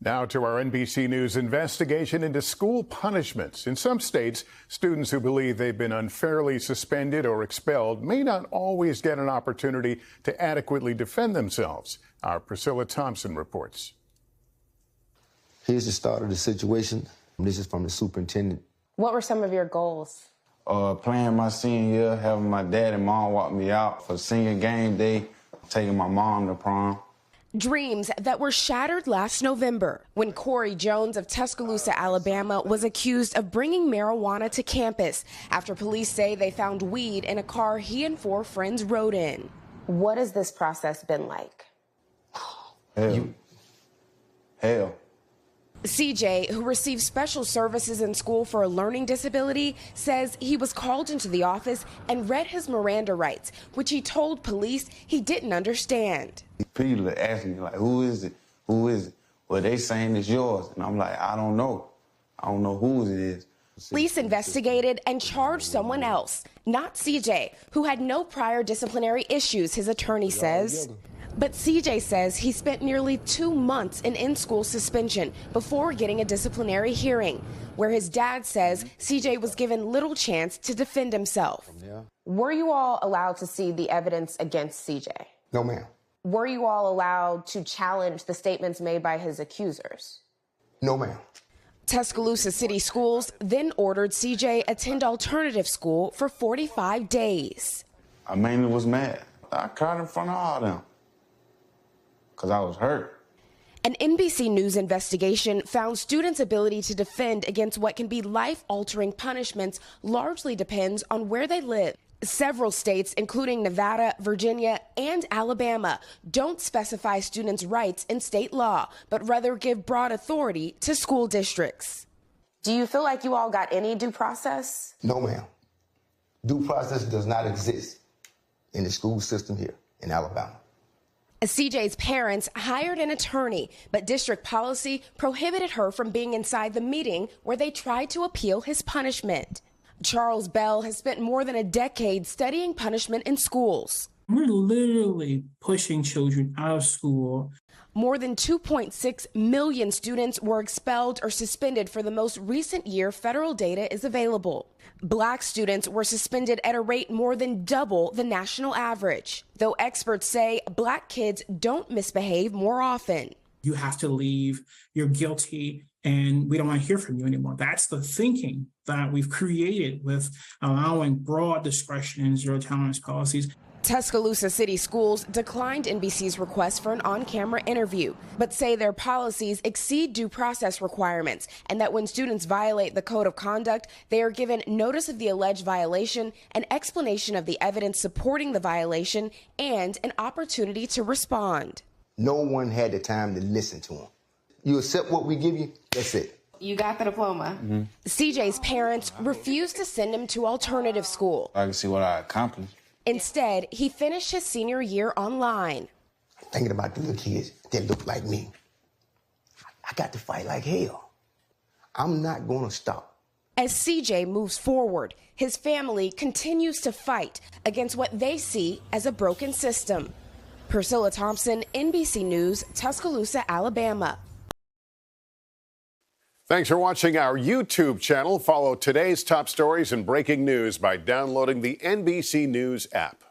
Now to our NBC News investigation into school punishments. In some states, students who believe they've been unfairly suspended or expelled may not always get an opportunity to adequately defend themselves. Our Priscilla Thompson reports. Here's the start of the situation. This is from the superintendent. What were some of your goals? Playing my senior year, having my dad and mom walk me out for senior game day, taking my mom to prom. Dreams that were shattered last November when Corey Jones of Tuscaloosa, Alabama, was accused of bringing marijuana to campus after police say they found weed in a car he and 4 friends rode in. What has this process been like? Hell. CJ, who received special services in school for a learning disability, says he was called into the office and read his Miranda rights, which he told police he didn't understand. People are asking me, like, who is it? Who is it? Well, they saying it's yours. And I'm like, I don't know. I don't know who it is. Police investigated and charged someone else, not CJ, who had no prior disciplinary issues, his attorney says. But CJ says he spent nearly 2 months in-school suspension before getting a disciplinary hearing, where his dad says CJ was given little chance to defend himself. Were you all allowed to see the evidence against CJ? No, ma'am. Were you all allowed to challenge the statements made by his accusers? No, ma'am. Tuscaloosa City Schools then ordered CJ attend alternative school for 45 days. I mainly was mad. I cried in front of all of them because I was hurt. An NBC News investigation found students' ability to defend against what can be life-altering punishments largely depends on where they live. Several states, including Nevada, Virginia, and Alabama, don't specify students' rights in state law, but rather give broad authority to school districts. Do you feel like you all got any due process? No, ma'am. Due process does not exist in the school system here in Alabama. CJ's parents hired an attorney, but district policy prohibited her from being inside the meeting where they tried to appeal his punishment. Charles Bell has spent more than a decade studying punishment in schools. We're literally pushing children out of school. More than 2.6 million students were expelled or suspended for the most recent year federal data is available. Black students were suspended at a rate more than double the national average, though experts say black kids don't misbehave more often. You have to leave, you're guilty, and we don't want to hear from you anymore. That's the thinking that we've created with allowing broad discretion in zero tolerance policies. Tuscaloosa City Schools declined NBC's request for an on-camera interview, but say their policies exceed due process requirements and that when students violate the code of conduct, they are given notice of the alleged violation, an explanation of the evidence supporting the violation, and an opportunity to respond. No one had the time to listen to them. You accept what we give you, that's it. You got the diploma. CJ's parents refused to send him to alternative school. I can see what I accomplished. Instead, he finished his senior year online. Thinking about the little kids that look like me. I got to fight like hell. I'm not going to stop. As CJ moves forward, his family continues to fight against what they see as a broken system. Priscilla Thompson, NBC News, Tuscaloosa, Alabama. Thanks for watching our YouTube channel. Follow today's top stories and breaking news by downloading the NBC News app.